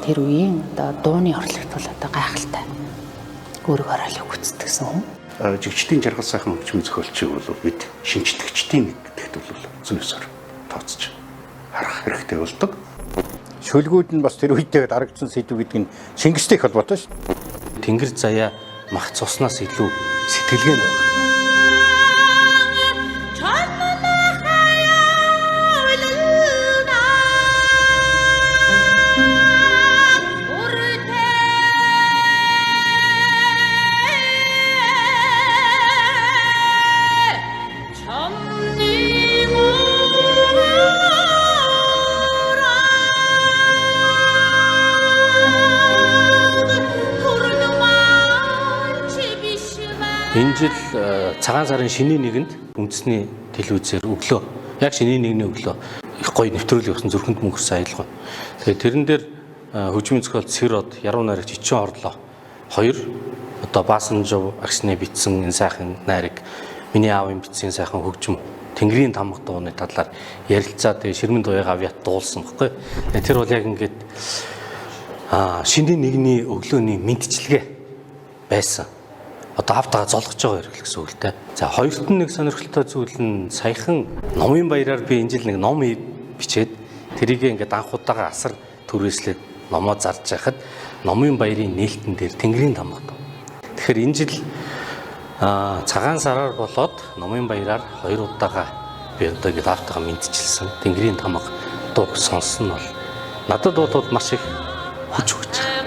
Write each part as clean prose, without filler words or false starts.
тэр үеийн одоо дууны орлогт бол одоо гайхалтай үүрэг ороолыг гүйцэтгэсэн хүн. Жигчдийн жаргал сайхан хөгжмийн зохиолчийг бол бид шинжлэгчдийн нэг гэдэгт бол зөнөөсөөр тооцож харах хэрэгтэй болдог. Шүлгүүд нь бас тэр үедээ дарагдсан сэдв гэдэг нь Шингистэй их холбоотой шүү. Тэнгэр заяа мах цуснаас илүү сэтгэлгээ нь байна. Энэ жил цагаан сарын шинийн нэгэнд үндэсний телевизээр өглөө яг шинийн нэгний өглөө их гоё нэвтрүүлэг өгсөн зүрхэнд мөнгөрсөн аялал. Тэгээд тэрэн дээр хөгжмийн зохиолч Сэрод, Яруу найрагч Ичин орлоо. Хоёр одоо Баасанжов агшны бичсэн энэ сайхан найраг, миний аавын бичсэн сайхан хөгжим Тэнгэрийн тамга дууны талаар ярилцаа. Тэгээд Ширмэн Туяаг авьяат дуулсан баггүй. Тэр бол яг ингээд шинийн нэгний өглөөний мэдчилгээ байсан. Одоо автаа золгож байгаа хэрэг гэсэн үг л дээ. За хоёрт нь нэг сонирхолтой зүйл нь саяхан номын баяраар би энэ жил нэг ном бичээд тэрийг ингээд анхудаага асар түрээслээд номоо зарж байхад номын баярын нээлтэн дээр Тэнгэрийн тамга дуу. Тэгэхээр энэ жил цагаан сараар болоод номын баяраар хоёр удаага би одоо ингээд автаага мэдчилсэн Тэнгэрийн тамга дуу сонсон нь бол надад бол маш их хүч өгч байгаа.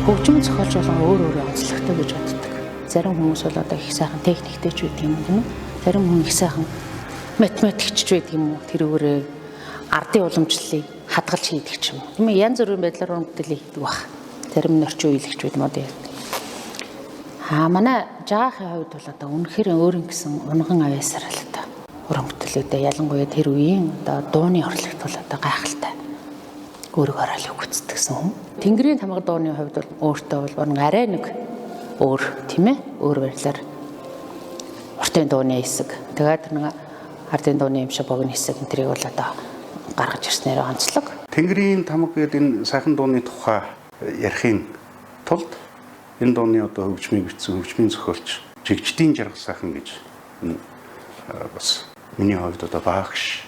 Хөгжмийн зохиолч болон өөр онцлогтой гэж боддог. Зарим хүмүүс бол одоо их сайхан техниктэй ч байдаг юм уу? Зарим хүн их сайхан математикч ч байдаг юм уу? Тэрүүгээр ардын уламжлалыг хадгалж хийдэг ч юм уу. Тийм ээ, янз бүрийн байдлаар мэдээлэл хийдэг баг. Зарим нь орчин үеийлэгч байд мод яа. Манай жаахын хувьд бол одоо үнэхээр өөрийн гэсэн унган авьяасаар л одоо уран бүтээлүүдээ ялангуяа тэр үеийн одоо дууны орлогт бол одоо гайхалтай үүрэг ороолыг гүйцэтгэсэн хүн. Тэнгэрийн тамга дууны хувьд бол өөртөө бол арай нэг өөр тийм ээ, өөр байдлаар уртын дууны хэсэг. Тэгээд нэг ардын дууны юм шиг богино хэсэг энтрийг бол одоо гаргаж ирснээр онцлог. Тэнгэрийн тамга гэдэг энэ сайхан дууны тухай ярихын тулд энэ дууны одоо хөгжмийг бичсэн хөгжмийн зохиолч Жигчдийн жаргал сайхан гэж бас миний хувьд одоо багш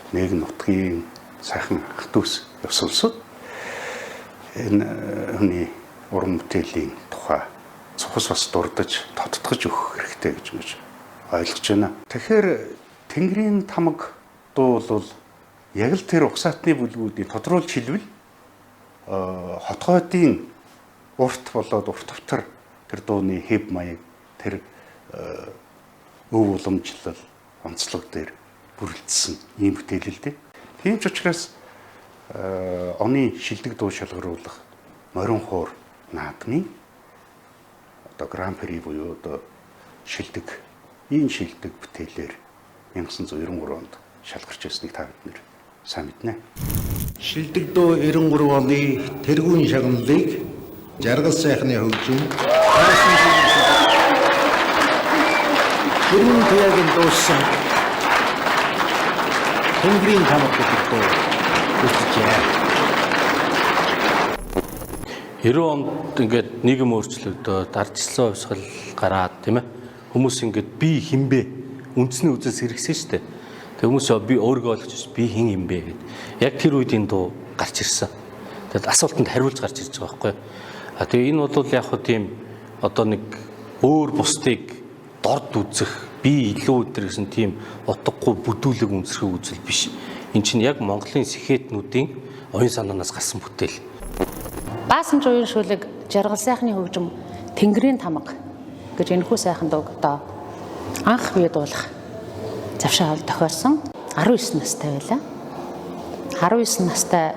нэг нутгийн сайхан ах дүүс явсалсууд энэ хүний уран бүтээлийн тухай цухас бас дурдж тодтогч өгөх хэрэгтэй гэж ойлгож байна. Тэгэхээр Тэнгэрийн тамга дуу бол яг л тэр угсаатны бүлгүүдийн тодруулж хэлбэл хотгойдын урт болоод урт тавтар тэр дууны хэв маяг тэр өв уламжлал онцлог дээр бүрэлдсэн ийм бүтээлэл дээ. Тийм ч учраас оны шилдэг дуу шалгаруулах морин хуур наадмын одоо гран при буюу одоо шилдэг бүтээлээр 1993 онд шалгарч ирснийг та бид сайн мэднэ. Шилдэг дуу 93 оны тэргүүн шагналыг жаргал сайхны хөгжим Ширмэн Туяагийн дуусан Тэнгэрийн тамга гэдэг дуу үүсчихээ. 90 онд ингээд нийгэм өөрчлөгдөөд ардчилсан хувьсгал гараад тийм ээ хүмүүс ингээд би хинбэ үндэсний үзэс хэрэгсэн шүү дээ. Хүмүүс би өөрийгөө ойлгож би хэн юм бэ гэд. Яг тэр үед энэ дуу гарч ирсэн. Тэгэд асуултанд хариулж гарч ирж байгаа байхгүй. Тэгээ энэ бол яг хөө тийм одоо нэг өөр бусдыг дорд үзэх, би илүү өдр гэсэн тийм утгагүй бүдүүлэг үнсрэх үзэл биш. Энэ чинь яг Монголын сэхэтнүүдийн оюун санаанаас гарсан бүтээл. Баасан жуйн шүлэг жаргал сайхны хөгжим Тэнгэрийн тамга гэж энэхүү сайхан дууг одоо анх бие дуулах завшаал тохиолсон 19 настай байлаа. 19 настай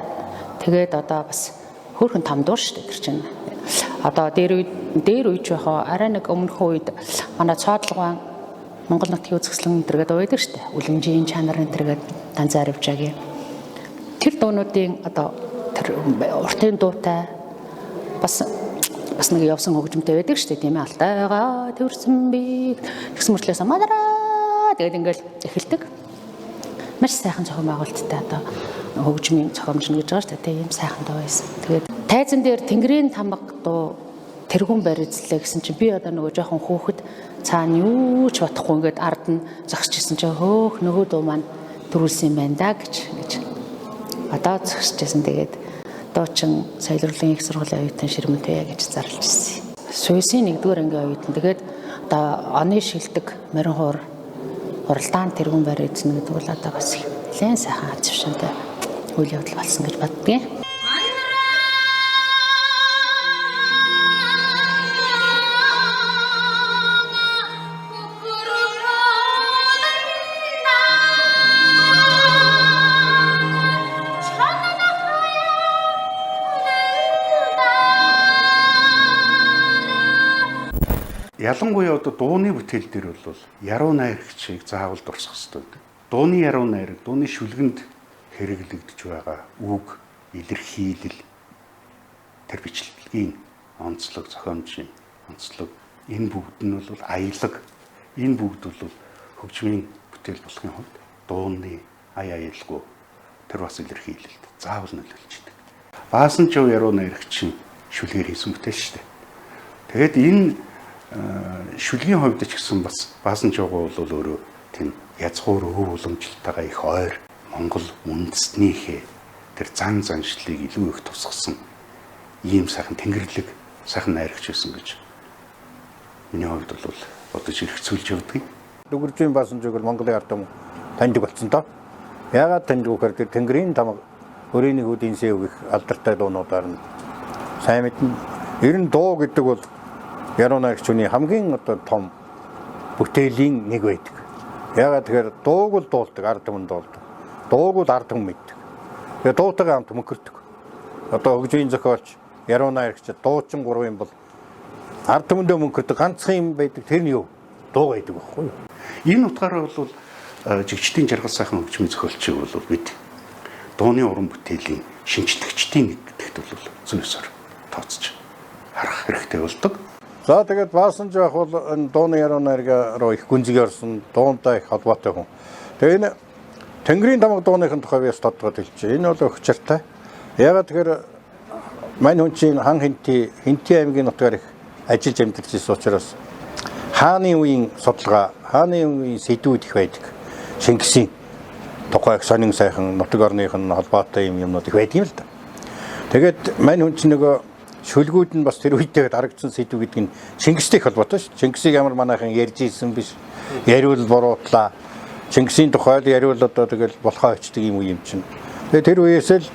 тэгээд одоо бас хөөрхөн том дуу шүү дээ тэр чинь. Одоо дээр үеж байхаа арай нэг өмнөхөө үед манай цоодлогоон Монгол нутгийн үзэсгэлэн энтергээд байдаг шүү дээ. Үлэмжийн чанар энтергээд Данзаар Авжаагийн тэр дуунуудын одоо тэр уртын дуутай бас нэг явсан хөгжимтэй байдаг шүү дээ тийм ээ. Алтайгаа төрсөн би гэсэн мөртлөөс мадараа тэгээд ингээл эхэлдэг. Маш сайхан зохион байгуулалттай одоо хөгжмийн зохиомжно гэж байгаа шүү дээ. Тийм сайхан дуу байсан. Тэгээд тайзан дээр Тэнгэрийн тамга дуу тэргүүн барьцлаа гэсэн чинь би одоо нөгөө жоохон хүүхэд цаана юу ч бодохгүй ингээд ард нь зогсож исэн чинь хөөх нөгөө дуу маань төрүүлсэн юм байна да гэж одоо зогсож исэн. Тэгээд дуучин соёл урлагийн их сургуулийн оюутан Ширмэнт Бая гэж зарлж ирсэн. Суйсын 1-р ангийн оюутан. Тэгээд одоо оны шилдэг морин хуур хуралдаан тэргүүн барьцна гэдэг бол одоо бас нэлээд сайхан хавцвшантай үйл явдал болсон гэж боддгийн. Ялангуяа одоо дууны бүтээл дээр бол яруу найрагчийг заавал дурсах хэрэгтэй байдаг. Дууны яруу найраг, дууны шүлгэнд хэрэглэгдэж байгаа үг, илэрхийлэл, тэр бичлэгийн онцлог, зохиомжийн онцлог, энэ бүгд нь бол аялаг, энэ бүгд бол хөгжмийн бүтээл болохын хувьд дууны аяалгүй тэр бас илэрхийлэлд заавал нөлөөлж байдаг. Баасан жоо яруу найрагчин шүлгээр хийсэн бүтээл шүү дээ. Тэгээд энэ шүлгийн хувьд ч гэсэн бас баасан жоо бол өөрөө тийм язгуур өв уламжлалтайгаа их ойр Монгол үндэснийхээ тэр зан заншлыг илүү их тусгасан ийм сайхан тэнгэрлэг сайхан найрагч байсан гэж миний хувьд бол бодож хэрэгцүүлж явдаг. Дүгэржийн баасан жог бол Монголын ард түмэн таньдаг болсон доо. Яагаад таньдаг вэ гэхээр Тэнгэрийн тамга өрөөний хөдийн сэв гэх алдартай дуунуудаар нь сайн мэднэ. Ер нь дуу гэдэг бол яруу найрагчны хамгийн одоо том бүтээлийн нэг байдаг. Яагаад тэгэхээр дууг бол дуулдаг, ард түмэн дуулдаг. Дууг бол ард түмэн мэддэг. Тэгээ дуутайгаа хамт мөнгөрдөг. Одоо хөгжмийн зохиолч, яруу найрагч, дуучин гурвын бол ард түмэндээ мөнгөрдөг ганцхан юм байдаг. Тэр нь юу? Дуу байдаг байхгүй юу? Энэ утгаараа бол жигчдийн жаргал сайхан хөгжмийн зохиолчийг бол бид дууны уран бүтээлийн шинжлэгчдийн нэг гэдэгт бол зүйсээр тооцож харах хэрэгтэй болдог. За тэгээд баасан жоох бол энэ дууны яруу найраг руу их гүнзгий орсон, дуунтай их холбоотой хүн. Тэгээ энэ Тэнгэрийн тамга дууныхын тухай би тодорхойд хэлчихэ. Энэ бол өгчртэй. Ягаад тэгэхээр мань хүн чинь хан Хинти аймгийн нутгаар их ажиллаж амьдарч ирсэн учраас хааны үеийн судалгаа, хааны үеийн сэдвүүд их байдаг. Шингисийн тухай сонин сайхан нутаг орныхын холбоотой юмнууд их байдаг юм л да. Тэгээд мань хүн чинь нөгөө шүлгүүд нь бас тэр үедээ дарагдсан сэдв гэдэг нь Шингистэй холбоотой шүү. Шингисийг ямар манайхан ярьж ийсэн биш. Яриул буруутлаа. Шингисийн тухай л яриул одоо тэгэл болохоо очдөг юм уу юм чинь. Тэгээ тэр үеэс л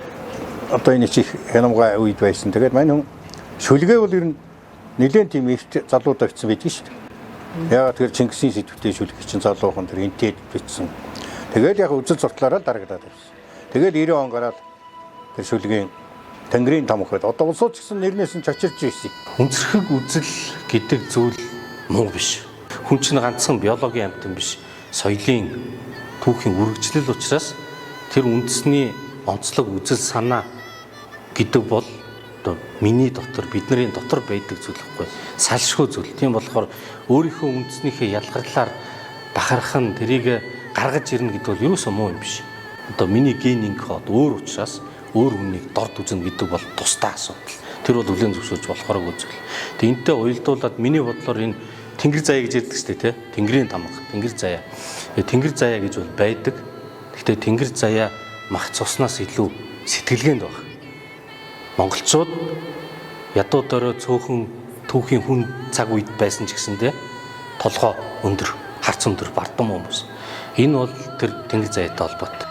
одоо энэ чих хянамгай үед байсан. Тэгээд мань хүн шүлгээ бол ер нь нэлээд тийм их залуудаа бичсэн байдаг шүү. Яагаад тэр Чингисийн сэдвтэй шүлэг чинь залуухан тэр энтэд бичсэн. Тэгээд яг үзэл зуртлаараа дарагдаад байсан. Тэгээд 90 он гараад тэр шүлгийн Тэнгэрийн тамга гэдэг. Одоо улсууд ч гэсэн нэрнээс нь чочирч ирсэн. Хүнсрэх үзэл гэдэг зүйл муу биш. Хүн чинь ганцхан биологийн амьтан биш. Соёлын түүхийн үргэлжлэл учраас тэр үндэсний онцлог үзэл санаа гэдэг бол одоо миний дотор бидний дотор байдаг зүйл хэвгүй. Салшгүй зүйл. Тийм болохоор өөрийнхөө үндэснийхээ ялгарлаар бахарах нь тэрийг гаргаж ирнэ гэдэг бол ерөөсөө муу юм биш. Одоо миний генийн код өөр учраас өөр хүнийг дорд үзнэ гэдэг бол тусдаа асуудал. Тэр бол үлэн зөвшөөрж болохооргүй зүйл. Тэгээ энтэй уялдуулаад миний бодлоор энэ тэнгэр заяа гэж ярьдаг шүү дээ, тэ? Тэнгэрийн тамга, тэнгэр заяа. Тэнгэр заяа гэж бол байдаг. Гэхдээ тэнгэр заяа мах цуснаас илүү сэтгэлгээнд баг. Монголчууд ядуу дөрөө цөөхөн түүхийн хүн цаг үед байсан ч гэсэндээ толгой өндөр, харц өндөр бардам хүмүүс. Энэ бол тэр тэнгэр заяатай холбоотой.